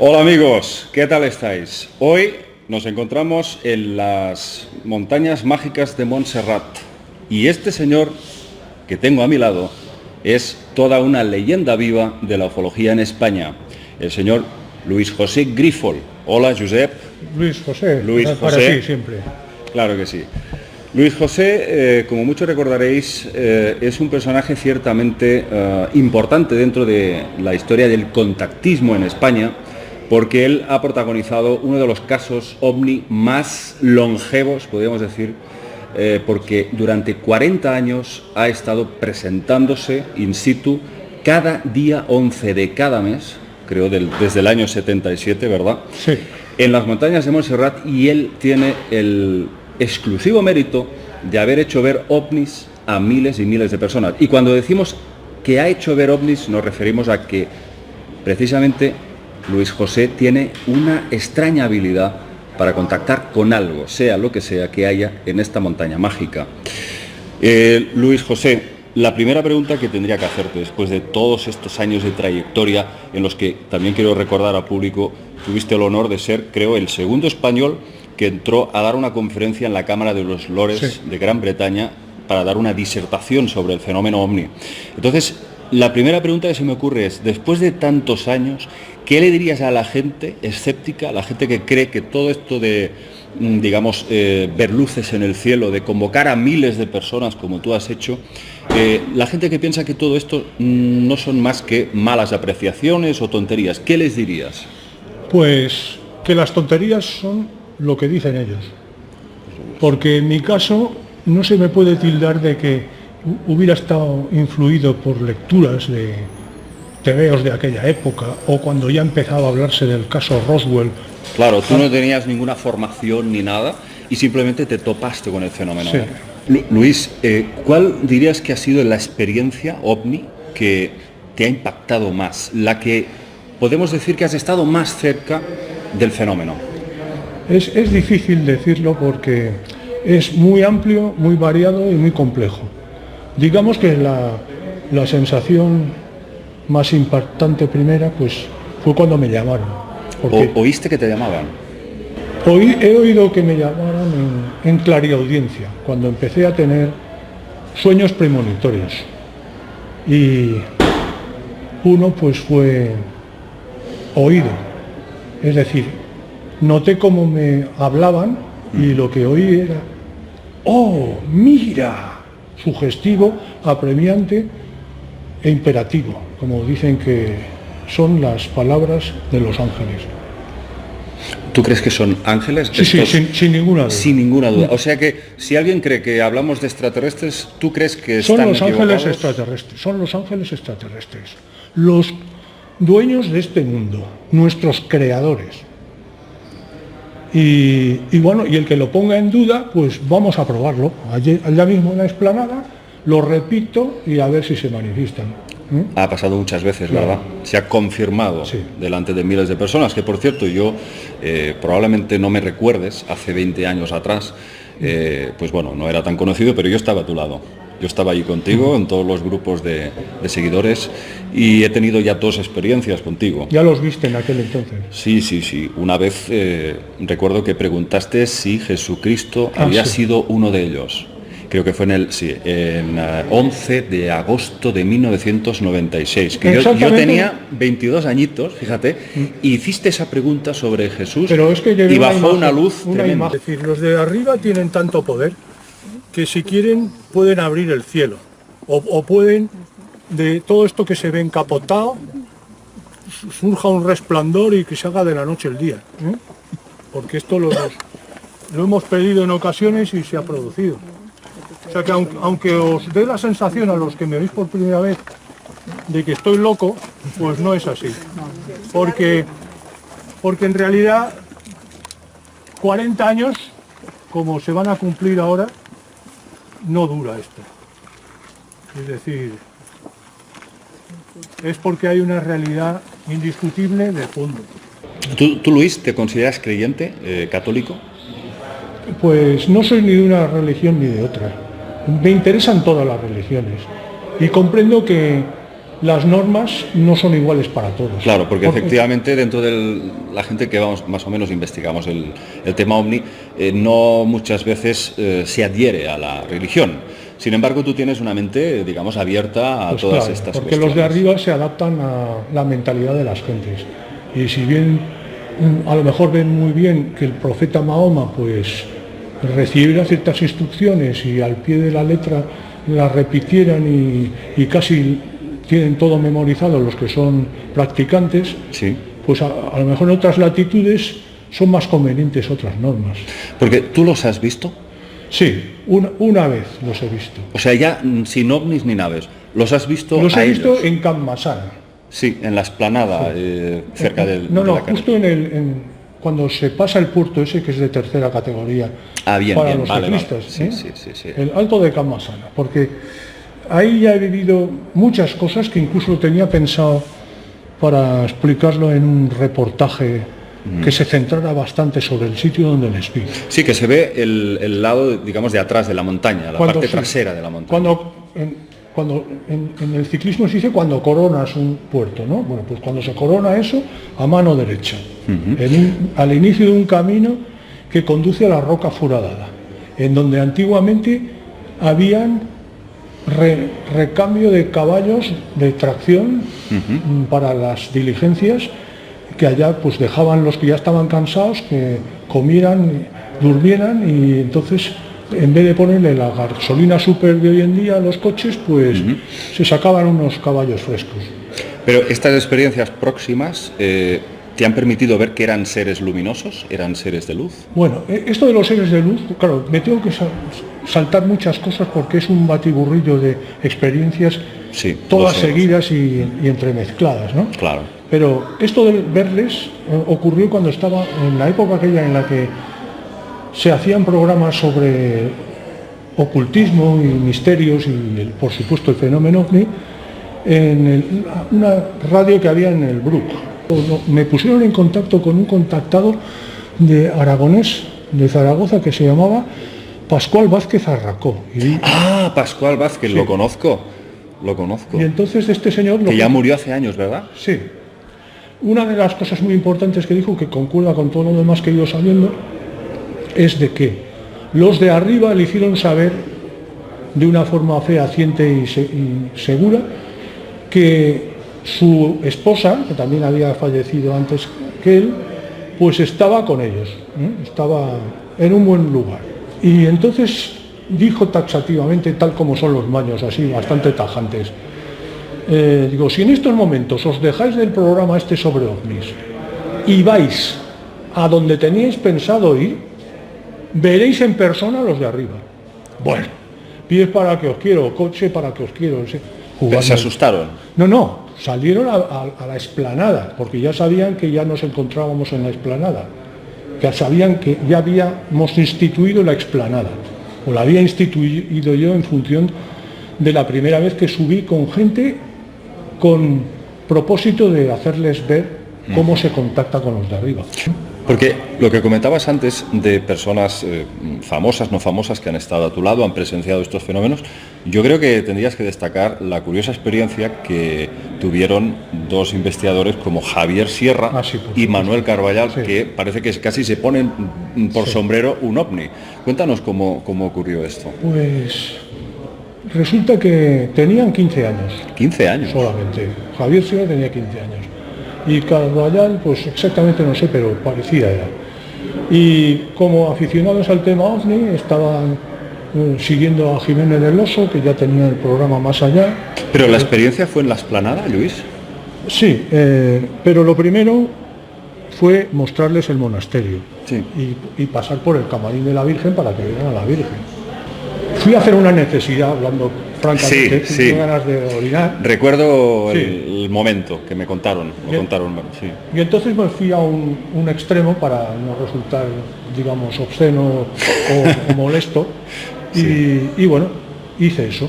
Hola amigos, ¿qué tal estáis? Hoy nos encontramos en las montañas mágicas de Montserrat y este señor que tengo a mi lado es toda una leyenda viva de la ufología en España, el señor Luis José Grífol. Hola, Josep. Luis José, Luis para José. sí siempre. Claro que sí. Luis José, como muchos recordaréis, es un personaje ciertamente importante dentro de la historia del contactismo en España, porque él ha protagonizado uno de los casos ovni más longevos, podríamos decir, porque durante 40 años ha estado presentándose in situ cada día 11 de cada mes, creo desde el año 77, ¿verdad? Sí. En las montañas de Montserrat, y él tiene el exclusivo mérito de haber hecho ver ovnis a miles y miles de personas. Y cuando decimos que ha hecho ver ovnis, nos referimos a que precisamente Luis José tiene una extraña habilidad para contactar con algo, sea lo que sea que haya en esta montaña mágica. Luis José, la primera pregunta que tendría que hacerte después de todos estos años de trayectoria, en los que también quiero recordar al público, tuviste el honor de ser, creo, el segundo español que entró a dar una conferencia en la Cámara de los Lores de Gran Bretaña para dar una disertación sobre el fenómeno ovni. Entonces, la primera pregunta que se me ocurre es, después de tantos años, ¿qué le dirías a la gente escéptica, a la gente que cree que todo esto de, digamos, ver luces en el cielo, de convocar a miles de personas como tú has hecho, la gente que piensa que todo esto no son más que malas apreciaciones o tonterías, ¿qué les dirías? Pues que las tonterías son lo que dicen ellos. Porque en mi caso no se me puede tildar de que hubiera estado influido por lecturas de tebeos de aquella época o cuando ya empezaba a hablarse del caso Roswell. Claro, tú no tenías ninguna formación ni nada y simplemente te topaste con el fenómeno. Sí. Luis, ¿cuál dirías que ha sido la experiencia ovni que te ha impactado más? La que podemos decir que has estado más cerca del fenómeno. Es difícil decirlo porque es muy amplio, muy variado y muy complejo. Digamos que la sensación más impactante primera pues fue cuando me llamaron. ¿Oíste que te llamaban? He oído que me llamaran en clariaudiencia, cuando empecé a tener sueños premonitorios. Y uno pues fue oído, es decir, noté cómo me hablaban y lo que oí era, ¡oh, mira! Sugestivo, apremiante e imperativo, como dicen que son las palabras de los ángeles. ¿Tú crees que son ángeles? Sí, sin ninguna duda. Sin ninguna duda. O sea que si alguien cree que hablamos de extraterrestres, ¿tú crees que están equivocados? Son los ángeles extraterrestres, son los ángeles extraterrestres, los dueños de este mundo, nuestros creadores. Y bueno, y el que lo ponga en duda, pues vamos a probarlo. Allá mismo en la explanada, lo repito y a ver si se manifiestan. Ha pasado muchas veces, ¿verdad? Se ha confirmado delante de miles de personas, que por cierto yo probablemente no me recuerdes, hace 20 años atrás, pues bueno, no era tan conocido, pero yo estaba a tu lado. Yo estaba allí contigo, en todos los grupos de seguidores, y he tenido ya 2 experiencias contigo. ¿Ya los viste en aquel entonces? Sí. Una vez recuerdo que preguntaste si Jesucristo había sido uno de ellos. Creo que fue en 11 de agosto de 1996. Que yo tenía 22 añitos, fíjate, y hiciste esa pregunta sobre Jesús. Pero es que y bajó una luz tremenda. Es decir, los de arriba tienen tanto poder que si quieren pueden abrir el cielo o pueden, de todo esto que se ve encapotado, surja un resplandor y que se haga de la noche el día, porque esto lo hemos pedido en ocasiones y se ha producido. O sea que aunque os dé la sensación a los que me veis por primera vez de que estoy loco, pues no es así, porque en realidad 40 años como se van a cumplir ahora no dura esto. Es decir, es porque hay una realidad indiscutible de fondo. ¿Tú Luis, te consideras creyente, católico? Pues no soy ni de una religión ni de otra. Me interesan todas las religiones y comprendo que las normas no son iguales para todos. Claro, porque efectivamente dentro de la gente que vamos más o menos investigamos el tema ovni, no muchas veces se adhiere a la religión. Sin embargo, tú tienes una mente, digamos, abierta a pues todas claro, estas porque cuestiones. los de arriba se adaptan a la mentalidad de las gentes. Y si bien a lo mejor ven muy bien que el profeta Mahoma pues recibiera ciertas instrucciones y al pie de la letra las repitieran y casi tienen todo memorizado los que son practicantes, Sí. pues a lo mejor en otras latitudes son más convenientes otras normas. Porque tú los has visto, Sí, una vez los he visto. o sea, ya sin ovnis ni naves, los has visto Los a he visto ellos. en Camp Masana. Sí, en la explanada, cerca del... No, de no, la carretera. justo cuando se pasa el puerto ese que es de tercera categoría Ah, bien, para bien, los vale, ciclistas, vale. Sí, ¿eh? sí. El Alto de Camp Masana, porque ahí ya he vivido muchas cosas que incluso tenía pensado para explicarlo en un reportaje que se centrara bastante sobre el sitio donde les vi. Sí, que se ve el lado, digamos, de atrás de la montaña, la parte Sí, trasera de la montaña. Cuando en el ciclismo se dice cuando coronas un puerto, ¿no? Bueno, pues cuando se corona eso, a mano derecha, al inicio de un camino que conduce a la Roca Foradada, en donde antiguamente habían recambio de caballos de tracción para las diligencias, que allá pues dejaban los que ya estaban cansados, que comieran, durmieran, y entonces en vez de ponerle la gasolina super de hoy en día a los coches, pues se sacaban unos caballos frescos. Pero estas experiencias próximas te han permitido ver que eran seres luminosos, eran seres de luz. Bueno, esto de los seres de luz, claro, me tengo que saltar muchas cosas porque es un batiburrillo de experiencias, Sí, todas lo sé. seguidas y entremezcladas, ¿no? Claro. Pero esto de verles ocurrió cuando estaba en la época aquella en la que se hacían programas sobre ocultismo y misterios y por supuesto el fenómeno ovni en una radio que había en el Brook. Me pusieron en contacto con un contactado de aragonés de Zaragoza que se llamaba Pascual Vázquez Arracó. Ah, Pascual Vázquez, Sí. lo conozco. Y entonces este señor... que ya murió hace años, ¿verdad? Sí. Una de las cosas muy importantes que dijo, que concuerda con todo lo demás que he ido sabiendo, es de que los de arriba le hicieron saber de una forma fehaciente y segura que su esposa, que también había fallecido antes que él, pues estaba con ellos, estaba en un buen lugar. Y entonces dijo taxativamente, tal como son los maños, así bastante tajantes, digo, si en estos momentos os dejáis del programa este sobre ovnis y vais a donde teníais pensado ir, veréis en persona a los de arriba. Bueno, pies para que os quiero, coche para que os quiero. Pero se asustaron. No, salieron a la explanada, porque ya sabían que ya nos encontrábamos en la explanada, que sabían que ya habíamos instituido la explanada, o la había instituido yo en función de la primera vez que subí con gente con propósito de hacerles ver cómo se contacta con los de arriba. Porque lo que comentabas antes de personas famosas, no famosas, que han estado a tu lado, han presenciado estos fenómenos, yo creo que tendrías que destacar la curiosa experiencia que tuvieron dos investigadores como Javier Sierra y Manuel Carballal, que parece que casi se ponen por sombrero un ovni. Cuéntanos cómo ocurrió esto. Pues resulta que tenían 15 años. 15 años. Solamente. Javier Sierra tenía 15 años. Y Carballal, pues exactamente no sé, pero parecía era. Y como aficionados al tema ovni, estaban siguiendo a Jiménez del Oso, que ya tenía el programa Más Allá. ¿Pero la experiencia fue en la explanada, Luis? Sí, pero lo primero fue mostrarles el monasterio, sí, y pasar por el camarín de la Virgen para que vieran a la Virgen. Fui a hacer una necesidad, hablando francamente, tenía ganas de orinar. Recuerdo el momento que me contaron, sí. Y entonces me fui a un extremo para no resultar, digamos, obsceno o molesto. Y bueno, hice eso.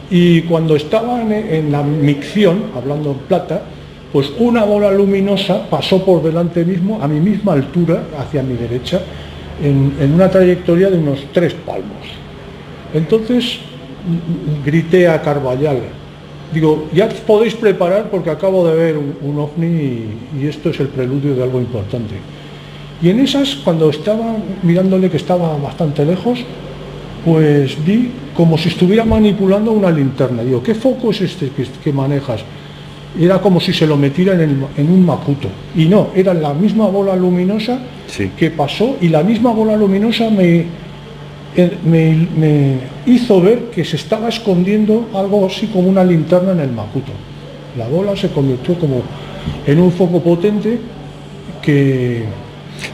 Y cuando estaba en la micción, hablando en plata, pues una bola luminosa pasó por delante mismo, a mi misma altura, hacia mi derecha, en una trayectoria de unos 3 palmos. Entonces grité a Carballal, Digo, ya os podéis preparar porque acabo de ver un ovni y esto es el preludio de algo importante. Y en esas, cuando estaba mirándole que estaba bastante lejos, pues vi como si estuviera manipulando una linterna. Digo, ¿qué foco es este que manejas? Era como si se lo metiera en un macuto. Y no, era la misma bola luminosa que pasó y la misma bola luminosa me hizo ver que se estaba escondiendo algo así como una linterna en el macuto. La bola se convirtió como en un foco potente que...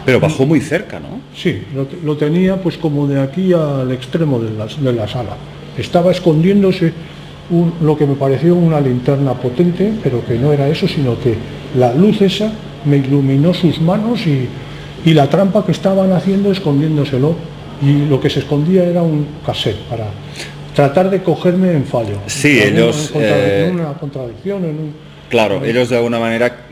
Pero bajó muy cerca, ¿no? Sí, lo tenía pues como de aquí al extremo de la sala. Estaba escondiéndose lo que me pareció una linterna potente, pero que no era eso, sino que la luz esa me iluminó sus manos y la trampa que estaban haciendo escondiéndoselo. Y lo que se escondía era un cassette para tratar de cogerme en fallo. Sí, ellos... En una contradicción, Claro, ellos de alguna manera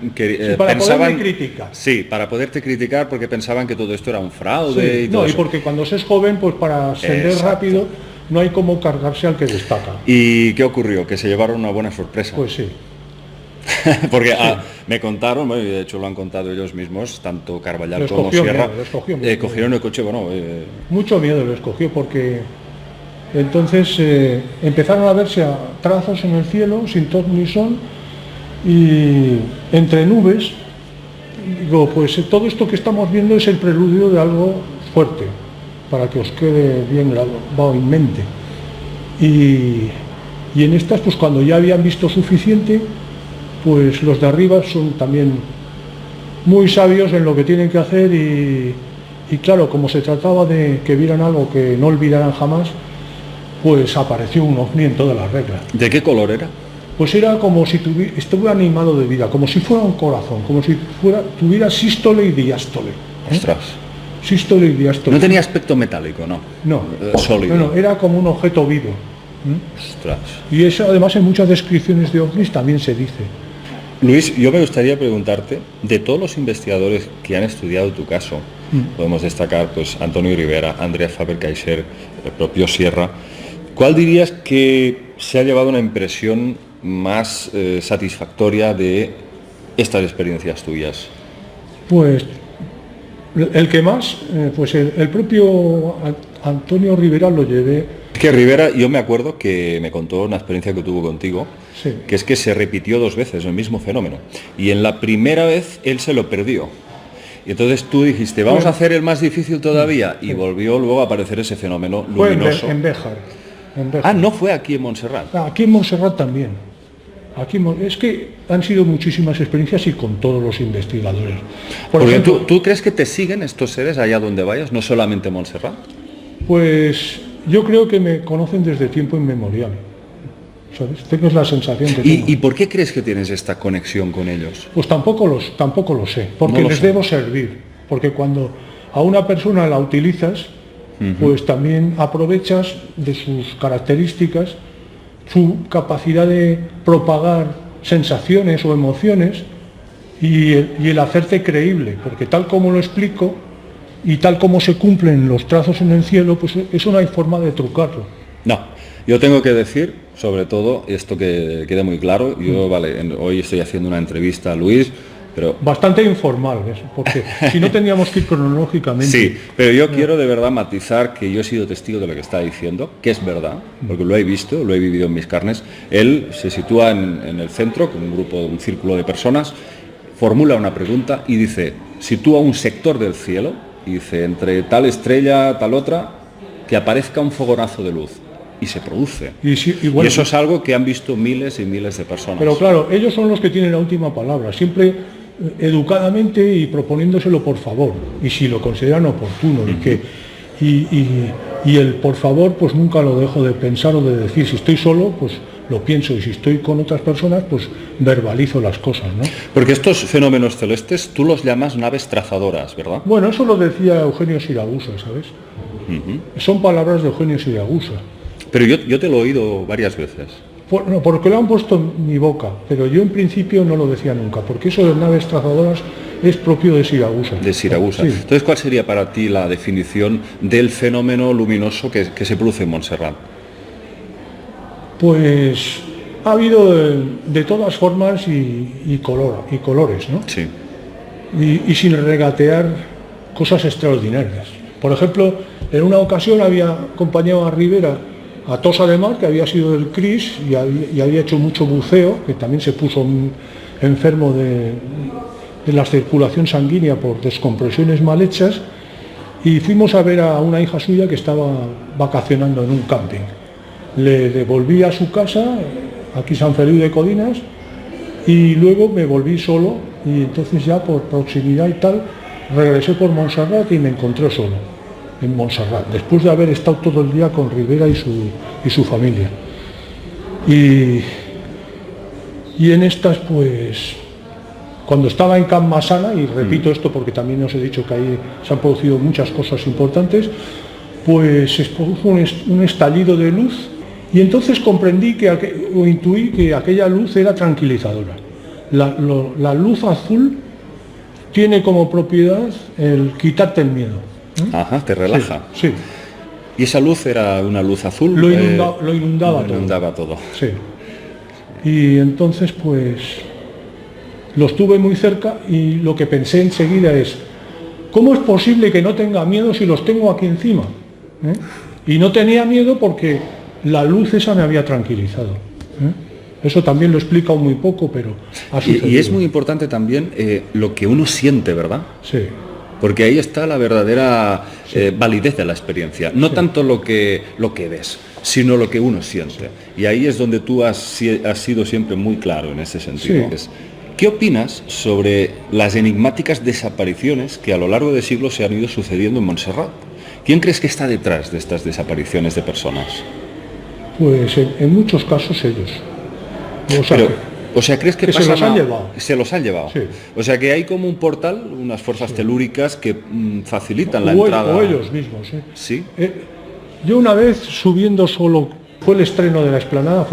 para pensaban... poderme criticar. Sí, para poderte criticar porque pensaban que todo esto era un fraude y todo no, eso. y porque cuando se es joven, pues para ascender rápido no hay como cargarse al que destaca. ¿Y qué ocurrió? Que se llevaron una buena sorpresa. Pues sí. Porque me contaron, bueno, y de hecho lo han contado ellos mismos, tanto Carballal como Sierra, cogieron el coche, bueno... Mucho miedo les cogió porque entonces empezaron a verse trazos en el cielo, sin ton ni son, y entre nubes. Digo, pues todo esto que estamos viendo es el preludio de algo fuerte, para que os quede bien grabado en mente. Y en estas, pues cuando ya habían visto suficiente, pues los de arriba son también muy sabios en lo que tienen que hacer y claro, como se trataba de que vieran algo que no olvidaran jamás, pues apareció un ovni en todas las reglas. ¿De qué color era? Pues era como si estuviera animado de vida, como si fuera un corazón, como si tuviera sístole y diástole. Ostras. Sístole y diástole. No tenía aspecto metálico, ¿no? No. Sólido. No, era como un objeto vivo. Ostras. Y eso además en muchas descripciones de ovnis también se dice. Luis, yo me gustaría preguntarte, de todos los investigadores que han estudiado tu caso, podemos destacar pues Antonio Rivera, Andrea Faber-Kaiser, el propio Sierra, ¿cuál dirías que se ha llevado una impresión más satisfactoria de estas experiencias tuyas? Pues el que más, pues el propio Antonio Rivera lo llevé. Que Rivera, yo me acuerdo que me contó una experiencia que tuvo contigo, sí, que es que se repitió 2 veces el mismo fenómeno. Y en la primera vez él se lo perdió. Y entonces tú dijiste, vamos a hacer el más difícil todavía. Y volvió luego a aparecer ese fenómeno luminoso. Fue en Béjar. Ah, no fue aquí en Montserrat. Aquí en Montserrat también. Es que han sido muchísimas experiencias y con todos los investigadores. Por Porque ejemplo, ¿tú crees que te siguen estos seres allá donde vayas, no solamente en Montserrat? Pues yo creo que me conocen desde tiempo inmemorial. ¿Sabes? Tengo la sensación que tengo. ¿Y por qué crees que tienes esta conexión con ellos? Pues tampoco lo sé, porque les debo servir. Porque cuando a una persona la utilizas, pues también aprovechas de sus características, su capacidad de propagar sensaciones o emociones y el hacerte creíble, porque tal como lo explico y tal como se cumplen los trazos en el cielo, pues eso no hay forma de trucarlo. No, yo tengo que decir, sobre todo, esto que quede muy claro, yo hoy estoy haciendo una entrevista a Luis, pero... Bastante informal, porque si no tendríamos que ir cronológicamente. Sí, pero yo quiero de verdad matizar que yo he sido testigo de lo que está diciendo, que es verdad, porque lo he visto, lo he vivido en mis carnes. Él se sitúa en el centro, con un círculo de personas, formula una pregunta y dice, sitúa un sector del cielo, y dice, entre tal estrella, tal otra, que aparezca un fogonazo de luz. Y se produce. Y eso es algo que han visto miles y miles de personas. Pero claro, ellos son los que tienen la última palabra, siempre educadamente y proponiéndoselo por favor, y si lo consideran oportuno, y el por favor, pues nunca lo dejo de pensar o de decir. Si estoy solo, pues lo pienso, y si estoy con otras personas, pues verbalizo las cosas, ¿no? Porque estos fenómenos celestes tú los llamas naves trazadoras, ¿verdad? Bueno, eso lo decía Eugenio Siragusa, ¿sabes? Son palabras de Eugenio Siragusa. Pero yo te lo he oído varias veces. No, porque lo han puesto en mi boca, pero yo en principio no lo decía nunca, porque eso de naves trazadoras es propio de Siragusa. De Siragusa. Sí. Entonces, ¿cuál sería para ti la definición del fenómeno luminoso que se produce en Montserrat? Pues ha habido de todas formas y colores, ¿no? Sí. Y sin regatear cosas extraordinarias. Por ejemplo, en una ocasión había acompañado a Rivera a Tossa de Mar, que había sido del CRIS y había hecho mucho buceo, que también se puso enfermo de la circulación sanguínea por descompresiones mal hechas, y fuimos a ver a una hija suya que estaba vacacionando en un camping. Le devolví a su casa, aquí San Feliu de Codinas, y luego me volví solo, y entonces ya por proximidad y tal, regresé por Montserrat y me encontré solo en Montserrat, después de haber estado todo el día con Rivera y su familia. Y en estas, pues, cuando estaba en Can Massana, y repito esto porque también os he dicho que ahí se han producido muchas cosas importantes, pues se produjo un estallido de luz, y entonces comprendí o intuí que aquella luz era tranquilizadora. La luz azul tiene como propiedad el quitarte el miedo. Ajá, te relaja. Sí, sí. ¿Y esa luz era una luz azul? Lo inundaba todo. Lo inundaba todo. Sí. Y entonces, pues, los tuve muy cerca, y lo que pensé enseguida es, ¿cómo es posible que no tenga miedo si los tengo aquí encima? Y no tenía miedo porque la luz esa me había tranquilizado. Eso también lo he explicado muy poco, pero ha sucedido. Y es muy importante también lo que uno siente, ¿verdad? Sí. Porque ahí está la verdadera validez de la experiencia. No tanto lo que ves, sino lo que uno siente. Y ahí es donde tú has sido siempre muy claro en ese sentido. Sí. ¿Qué opinas sobre las enigmáticas desapariciones que a lo largo de siglos se han ido sucediendo en Montserrat? ¿Quién crees que está detrás de estas desapariciones de personas? Pues en muchos casos ellos. ¿Crees que se los han llevado? Se los han llevado. Sí. O sea, que hay como un portal, unas fuerzas telúricas que facilitan la entrada. O ellos mismos. Sí. Yo una vez subiendo solo, fue el estreno de la Explanada,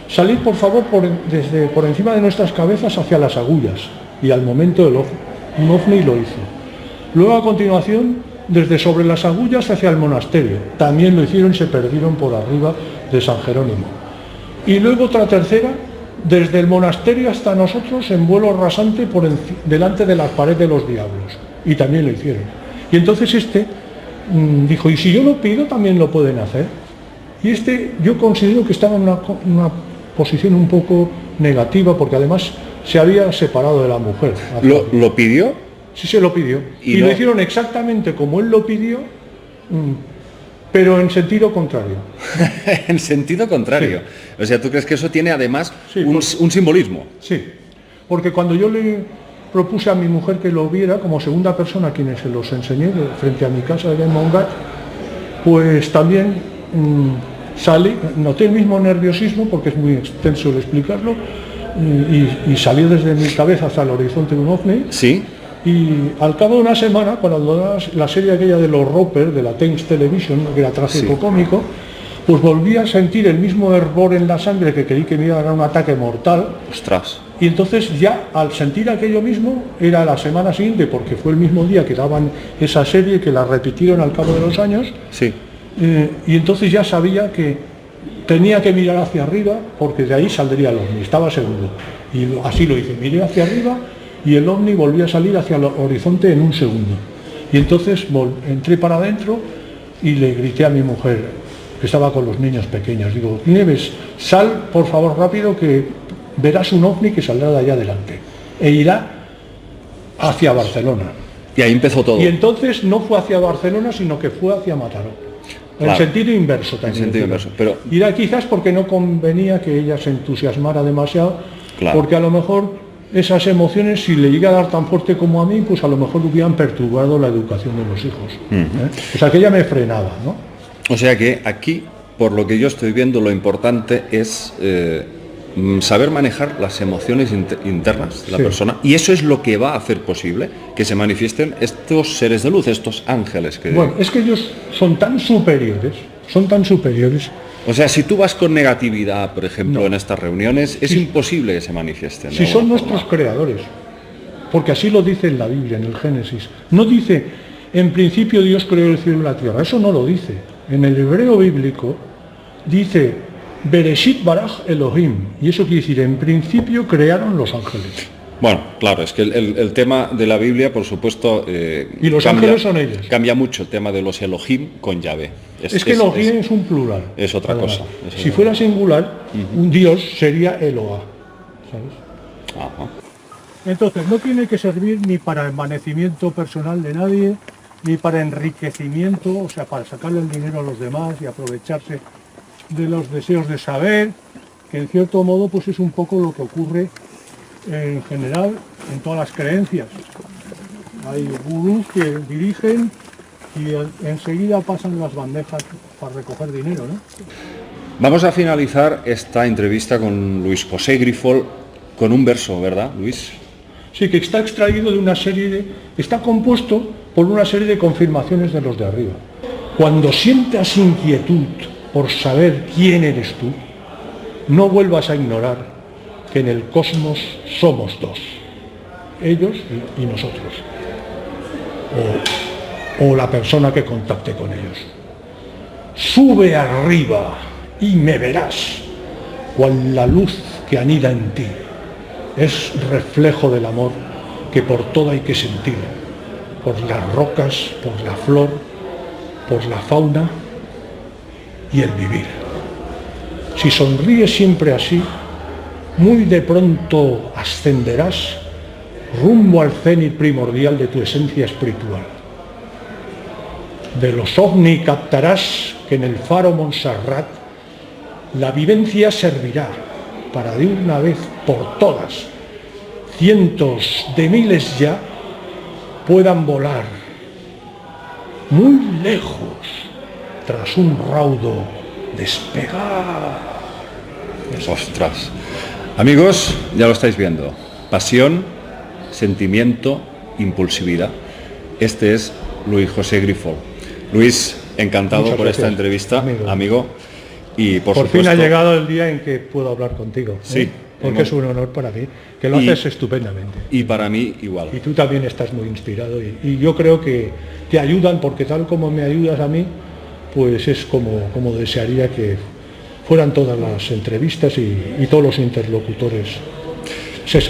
salir por favor por encima de nuestras cabezas hacia las agullas, y al momento un ovni lo hizo. Luego a continuación, desde sobre las agullas hacia el monasterio, también lo hicieron y se perdieron por arriba de San Jerónimo. Y luego otra tercera, desde el monasterio hasta nosotros en vuelo rasante delante de las paredes de los diablos, y también lo hicieron. Y entonces dijo, y si yo lo pido también lo pueden hacer. Y yo considero que estaba en una posición un poco negativa, porque además se había separado de la mujer. ¿Lo pidió? Sí, se lo pidió. Y lo hicieron exactamente como él lo pidió, pero en sentido contrario. En sentido contrario. Sí. O sea, ¿tú crees que eso tiene además un simbolismo? Sí, porque cuando yo le propuse a mi mujer que lo viera, como segunda persona a quienes se los enseñé frente a mi casa allá en Montgat, pues también salí, noté el mismo nerviosismo, porque es muy extenso el explicarlo, y salí desde mi cabeza hacia el horizonte de un ovni. Sí. Y al cabo de una semana, cuando la serie aquella de los Roper, de la Thames Television, que era trágico cómico, pues volví a sentir el mismo hervor en la sangre que creí que me iba a dar un ataque mortal. ¡Ostras! Y entonces ya al sentir aquello mismo, era la semana siguiente, porque fue el mismo día que daban esa serie, que la repitieron al cabo de los años. Sí. Y entonces ya sabía que tenía que mirar hacia arriba, porque de ahí saldría el ovni, estaba seguro. Y así lo hice, miré hacia arriba, y el ovni volvió a salir hacia el horizonte en un segundo. Y entonces entré para adentro y le grité a mi mujer, que estaba con los niños pequeños, digo, Nieves, sal por favor rápido, que verás un ovni que saldrá de allá adelante e irá hacia Barcelona. Y ahí empezó todo. Y entonces no fue hacia Barcelona, sino que fue hacia Mataró. En sentido inverso también. En sentido inverso, pero... Irá quizás porque no convenía que ella se entusiasmara demasiado, porque a lo mejor esas emociones, si le llega a dar tan fuerte como a mí, pues a lo mejor hubieran perturbado la educación de los hijos. O sea, que ella me frenaba, ¿no? O sea que aquí, por lo que yo estoy viendo, lo importante es saber manejar las emociones internas de la persona, y eso es lo que va a hacer posible que se manifiesten estos seres de luz, estos ángeles. Bueno, es que ellos son tan superiores. O sea, si tú vas con negatividad, por ejemplo, en estas reuniones, es imposible que se manifiesten. Si son nuestros creadores, porque así lo dice en la Biblia, en el Génesis. No dice, en principio Dios creó el cielo y la tierra, eso no lo dice. En el hebreo bíblico dice, Bereshit baraj Elohim, y eso quiere decir, en principio crearon los ángeles. Bueno, claro, es que el tema de la Biblia, por supuesto, Y los ángeles son ellos. Cambia mucho el tema de los Elohim con Yahvé. Es que Elohim es un plural. Es otra además. cosa. Si fuera singular, un dios sería Eloah, ¿sabes? Ajá. Entonces, no tiene que servir ni para envanecimiento personal de nadie, ni para enriquecimiento, o sea, para sacarle el dinero a los demás y aprovecharse de los deseos de saber, que en cierto modo pues es un poco lo que ocurre en general en todas las creencias. Hay gurús que dirigen y enseguida pasan las bandejas para recoger dinero, ¿no? Vamos a finalizar esta entrevista con Luis José Grifol con un verso, ¿verdad, Luis? Sí, que está extraído de una serie de... está compuesto por una serie de confirmaciones de los de arriba. Cuando sientas inquietud por saber quién eres tú, no vuelvas a ignorar que en el cosmos somos dos, ellos y nosotros, o la persona que contacte con ellos. Sube arriba y me verás, cual la luz que anida en ti es reflejo del amor que por todo hay que sentir, por las rocas, por la flor, por la fauna y el vivir. Si sonríes siempre así, muy de pronto ascenderás rumbo al cenit primordial de tu esencia espiritual. De los ovni captarás que en el faro Montserrat la vivencia servirá para de una vez por todas, cientos de miles ya, puedan volar muy lejos tras un raudo despegar. Ostras. Amigos, ya lo estáis viendo. Pasión, sentimiento, impulsividad. Este es Luis José Grifol. Luis, encantado Muchas por gracias, esta entrevista, amigo. Y por fin supuesto, ha llegado el día en que puedo hablar contigo. Sí. Porque es un honor para mí, que lo haces estupendamente. Y para mí igual. Y tú también estás muy inspirado y yo creo que te ayudan, porque tal como me ayudas a mí, pues es como desearía que fueran todas las entrevistas y todos los interlocutores.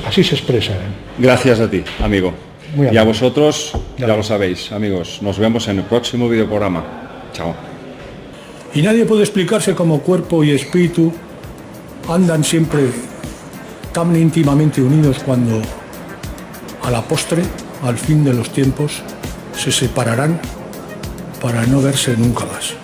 Así se expresan. Gracias a ti, amigo. Muy y a vosotros, ya lo sabéis, amigos. Nos vemos en el próximo videoprograma. Chao. Y nadie puede explicarse cómo cuerpo y espíritu andan siempre tan íntimamente unidos cuando a la postre, al fin de los tiempos, se separarán para no verse nunca más.